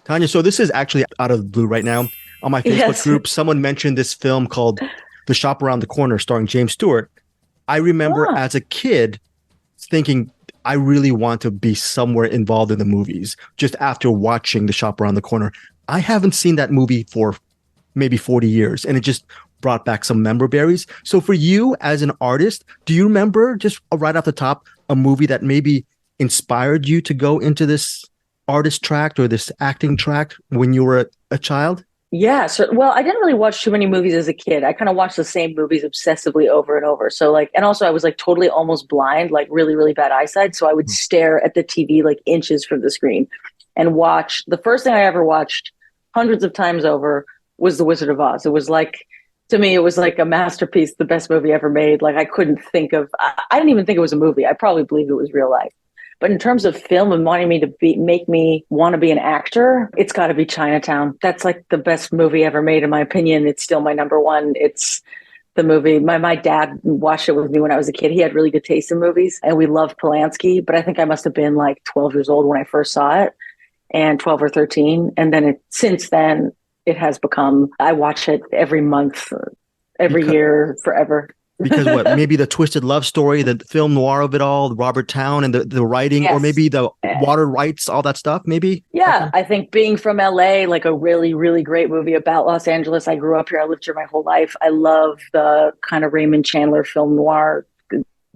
Tanya, so this is actually out of the blue right now. On my Facebook Yes. group, someone mentioned this film called The Shop Around the Corner, starring James Stewart. I remember Ah, as a kid thinking, I really want to be somewhere involved in the movies just after watching The Shop Around the Corner. I haven't seen that movie for maybe 40 years, and it just brought back some memories. So, for you as an artist, do you remember just right off the top a movie that maybe inspired you to go into this artist track or this acting track when you were a child? yeah. So, well, I didn't really watch too many movies as a kid. I kind of watched the same movies obsessively over and over. So, like, and also I was like totally almost blind, like really, really bad eyesight. So I would stare at the TV like inches from the screen and watch. The first thing I ever watched hundreds of times over was The Wizard of Oz. It was like, to me, it was like a masterpiece, the best movie ever made. Like, I couldn't think of, I didn't even think it was a movie. I probably believed it was real life. But in terms of film and wanting me to be, make me want to be an actor, it's got to be Chinatown. That's like the best movie ever made, in my opinion. It's still my number one. It's the movie. My dad watched it with me when I was a kid. He had really good taste in movies, and we loved Polanski. But I think I must have been like 12 years old when I first saw it, and 12 or 13. And then since then, it has become. I watch it every month, every Because year, forever. because what? Maybe the twisted love story, the film noir of it all, Robert Town and the writing, or Yes. maybe the water rights, all that stuff. Maybe. Yeah, Okay. I think being from LA, like a really, really great movie about Los Angeles. I grew up here. I lived here my whole life. I love the kind of Raymond Chandler film noir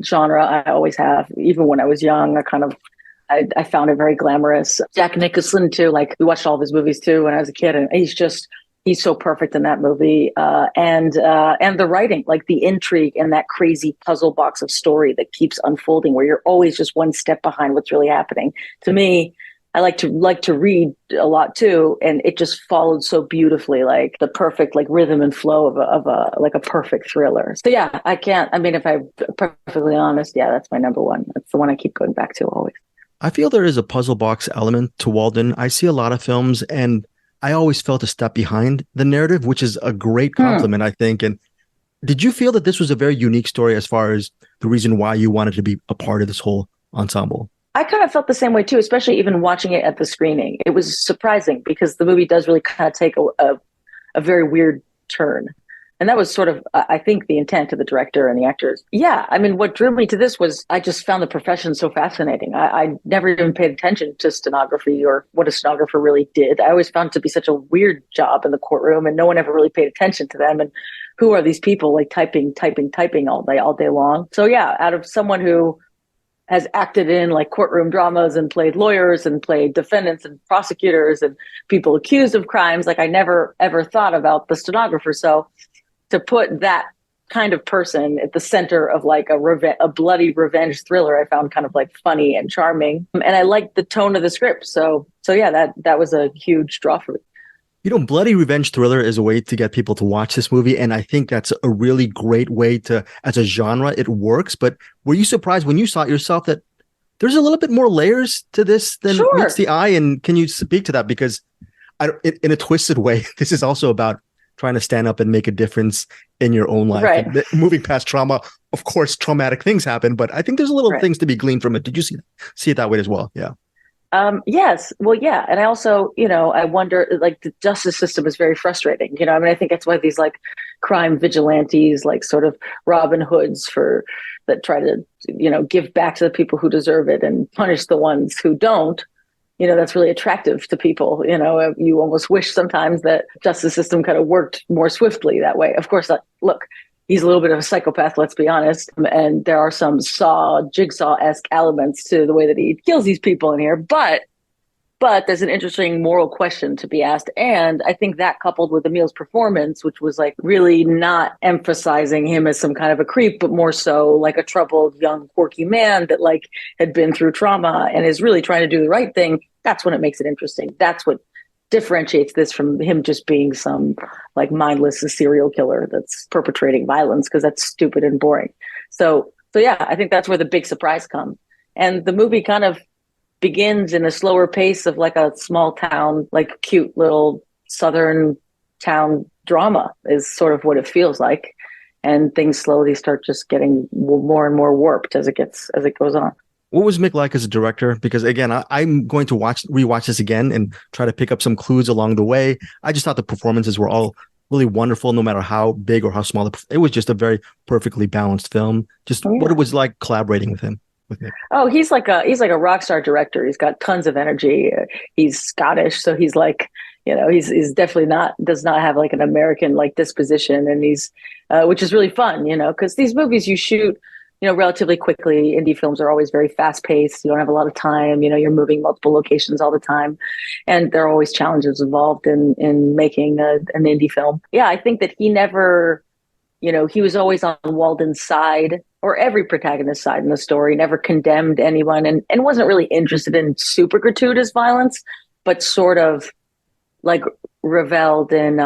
genre. I always have. Even when I was young, I found it very glamorous. Jack Nicholson too. Like we watched all of his movies too when I was a kid, and he's so perfect in that movie. And the writing, like the intrigue and that crazy puzzle box of story that keeps unfolding, where you're always just one step behind what's really happening. To me, I like to read a lot too, and it just followed so beautifully, like the perfect like rhythm and flow of a like a perfect thriller. So yeah, I can't. I mean, if I'm perfectly honest, yeah, that's my number one. That's the one I keep going back to always. I feel there is a puzzle box element to Walden. I see a lot of films, and I always felt a step behind the narrative, which is a great Hmm. compliment, I think. And did you feel that this was a very unique story as far as the reason why you wanted to be a part of this whole ensemble? I kind of felt the same way too, especially even watching it at the screening. It was surprising because the movie does really kind of take a very weird turn. And that was sort of, I think, the intent of the director and the actors. Yeah, I mean, what drew me to this was I just found the profession so fascinating. I never even paid attention to stenography or what a stenographer really did. I always found it to be such a weird job in the courtroom, and no one ever really paid attention to them. And who are these people like typing, typing, typing all day long? So yeah, out of someone who has acted in like courtroom dramas and played lawyers and played defendants and prosecutors and people accused of crimes, like I never ever thought about the stenographer. So to put that kind of person at the center of like a bloody revenge thriller, I found kind of like funny and charming, and I liked the tone of the script. So yeah, that was a huge draw for me. You know, bloody revenge thriller is a way to get people to watch this movie, and I think that's a really great way to, as a genre, it works. But were you surprised when you saw it yourself that there's a little bit more layers to this than meets Sure. the eye? And can you speak to that? Because in a twisted way, this is also about trying to stand up and make a difference in your own life Right. and moving past trauma. Of course, traumatic things happen, but I think there's a little Right. things to be gleaned from it. Did you see it that way as well? Yeah. Yes. Well, yeah. And I also, I wonder, like, the justice system is very frustrating. I mean, I think that's why these like crime vigilantes, like sort of Robin Hoods that try to, give back to the people who deserve it and punish the ones who don't, that's really attractive to people. You almost wish sometimes that justice system kind of worked more swiftly that way. Of course, look, he's a little bit of a psychopath, let's be honest. And there are some jigsaw-esque elements to the way that he kills these people in here. But there's an interesting moral question to be asked. And I think that coupled with Emile's performance, which was like really not emphasizing him as some kind of a creep, but more so like a troubled young quirky man that like had been through trauma and is really trying to do the right thing. That's when it makes it interesting. That's what differentiates this from him just being some like mindless serial killer that's perpetrating violence, because that's stupid and boring. So yeah, I think that's where the big surprise comes. And the movie kind of begins in a slower pace of like a small town, like cute little southern town drama is sort of what it feels like. And things slowly start just getting more and more warped as it goes on. What was Mick like as a director? Because again, I'm going to rewatch this again and try to pick up some clues along the way. I just thought the performances were all really wonderful, no matter how big or how small. It was just a very perfectly balanced film. Just what Yeah. it was like collaborating with him, with Mick. Oh, he's like a rock star director. He's got tons of energy. He's Scottish, so he's like, he's definitely not does not have like an American like disposition, and he's which is really fun, because these movies you shoot, relatively quickly. Indie films are always very fast paced. You don't have a lot of time. You're moving multiple locations all the time, and there are always challenges involved in making an indie film. Yeah, I think that he never, he was always on Walden's side or every protagonist's side in the story, never condemned anyone and wasn't really interested in super gratuitous violence, but sort of like reveled in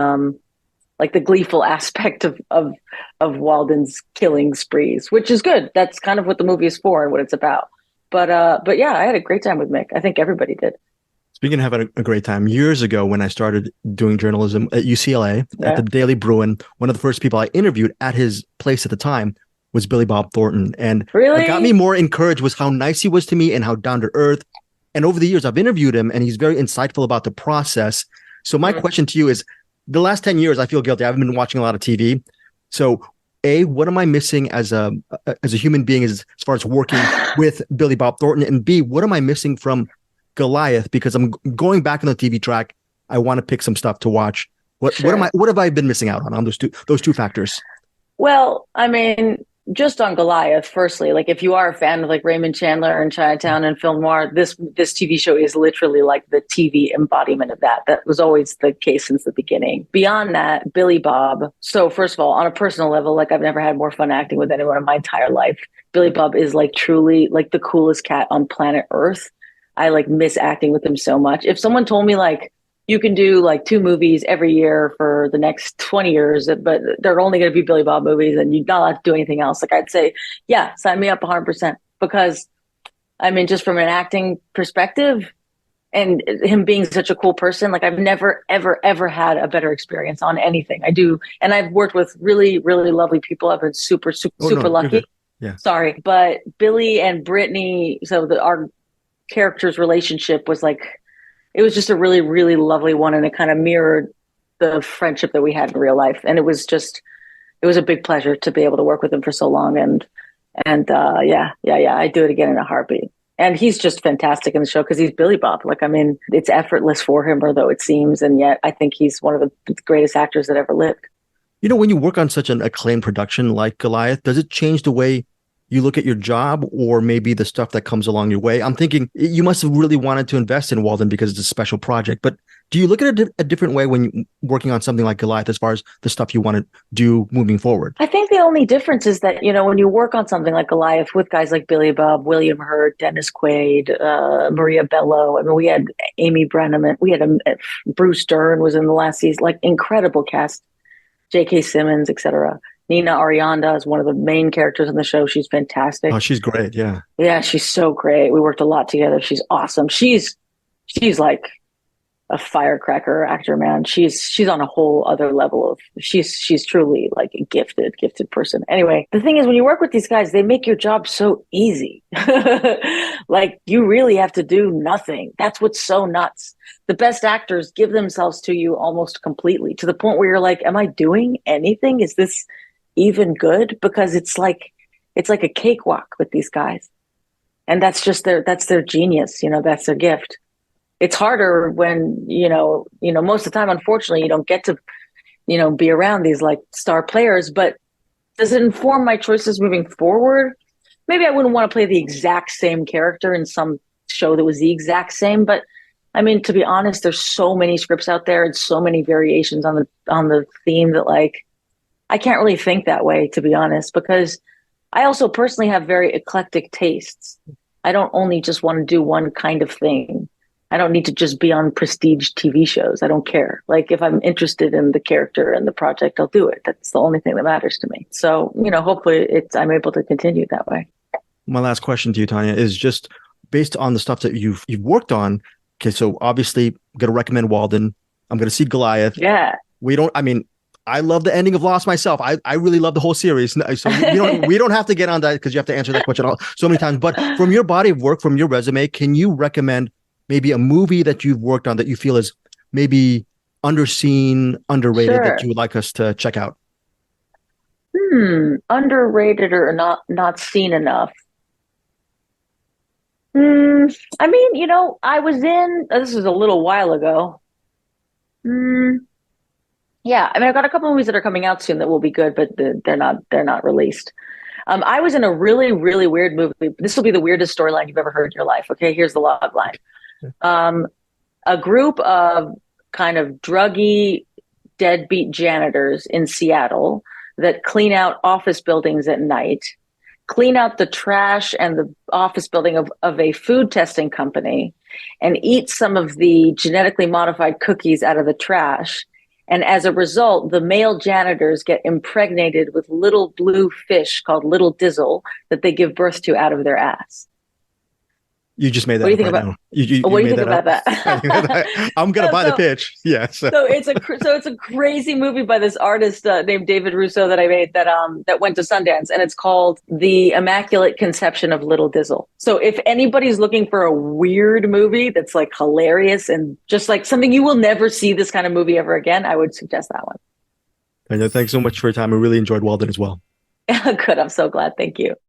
like the gleeful aspect of Walden's killing sprees, which is good. That's kind of what the movie is for and what it's about. But yeah, I had a great time with Mick. I think everybody did. Speaking of having a great time, years ago when I started doing journalism at UCLA at the Yeah. Daily Bruin, one of the first people I interviewed at his place at the time was Billy Bob Thornton. And what got me Really? more encouraged was how nice he was to me and how down to earth. And over the years, I've interviewed him and he's very insightful about the process. So my Mm. question to you is, the last 10 years, I feel guilty. I haven't been watching a lot of TV. So A, what am I missing as a human being as far as working with Billy Bob Thornton? And B, what am I missing from Goliath? Because I'm going back on the TV track. I want to pick some stuff to watch. Sure. What have I been missing out on those two factors? Well, I mean, just on Goliath, firstly, like if you are a fan of like Raymond Chandler and Chinatown and film noir, this TV show is literally like the TV embodiment of that. That was always the case since the beginning. Beyond that, Billy Bob. So first of all, on a personal level, like I've never had more fun acting with anyone in my entire life. Billy Bob is like truly like the coolest cat on planet Earth. I like miss acting with him so much. If someone told me like you can do like two movies every year for the next 20 years, but they're only going to be Billy Bob movies and you're not allowed to do anything else. Like I'd say, yeah, sign me up 100% because I mean, just from an acting perspective and him being such a cool person, like I've never, ever, ever had a better experience on anything I do. And I've worked with really, really lovely people. I've been super, super, Oh super no, you're lucky. good. Yeah. Sorry. But Billy and Brittany, our character's relationship was like, it was just a really, really lovely one, and it kind of mirrored the friendship that we had in real life. And it was a big pleasure to be able to work with him for so long. And yeah, I do it again in a heartbeat. And he's just fantastic in the show because he's Billy Bob. Like, I mean, it's effortless for him, although it seems, and yet I think he's one of the greatest actors that ever lived. When you work on such an acclaimed production like Goliath, does it change the way you look at your job or maybe the stuff that comes along your way? I'm thinking you must have really wanted to invest in Walden because it's a special project, but do you look at it a different way when you're working on something like Goliath as far as the stuff you want to do moving forward? I think the only difference is that, when you work on something like Goliath with guys like Billy Bob, William Hurt, Dennis Quaid, Maria Bello, I mean, we had Amy Brenneman, we had Bruce Dern was in the last season, like incredible cast, J.K. Simmons, etc. Nina Arianda is one of the main characters in the show. She's fantastic. Oh, she's great. Yeah. Yeah, she's so great. We worked a lot together. She's awesome. She's like a firecracker actor, man. She's on a whole other level of she's truly like a gifted person. Anyway, the thing is when you work with these guys, they make your job so easy. Like you really have to do nothing. That's what's so nuts. The best actors give themselves to you almost completely to the point where you're like, am I doing anything? Is this even good? Because it's like a cakewalk with these guys. And that's their genius, that's their gift. It's harder when, most of the time, unfortunately, you don't get to, be around these like star players, but does it inform my choices moving forward? Maybe I wouldn't want to play the exact same character in some show that was the exact same, but I mean, to be honest, there's so many scripts out there and so many variations on the theme that like I can't really think that way, to be honest, because I also personally have very eclectic tastes. I don't only just want to do one kind of thing. I don't need to just be on prestige TV shows. I don't care. Like if I'm interested in the character and the project, I'll do it. That's the only thing that matters to me. So, hopefully I'm able to continue that way. My last question to you, Tanya, is just based on the stuff that you've worked on. Okay, so obviously I'm going to recommend Walden. I'm going to see Goliath. Yeah. We don't, I mean, I love the ending of Lost myself. I really love the whole series. So we don't have to get on that because you have to answer that question so many times. But from your body of work, from your resume, can you recommend maybe a movie that you've worked on that you feel is maybe underseen, underrated that Sure. you would like us to check out? Underrated or not seen enough. I mean, I was in this was a little while ago. Hmm. Yeah, I mean, I've got a couple movies that are coming out soon that will be good, but they're not released. I was in a really, really weird movie. This will be the weirdest storyline you've ever heard in your life. Okay, here's the log line. Um, a group of kind of druggy, deadbeat janitors in Seattle that clean out office buildings at night, clean out the trash and the office building of a food testing company, and eat some of the genetically modified cookies out of the trash. And as a result, the male janitors get impregnated with little blue fish called Little Dizzle that they give birth to out of their ass. You just made What do that you up think right about now. You what you do you made think that up. about that? I'm gonna so, buy the so pitch. Yeah. So so it's a crazy movie by this artist named David Russo that I made that went to Sundance, and it's called The Immaculate Conception of Little Dizzle. So if anybody's looking for a weird movie that's like hilarious and just like something you will never see this kind of movie ever again, I would suggest that one. and thanks so much for your time. I really enjoyed Walden as well. Good, I'm so glad. Thank you.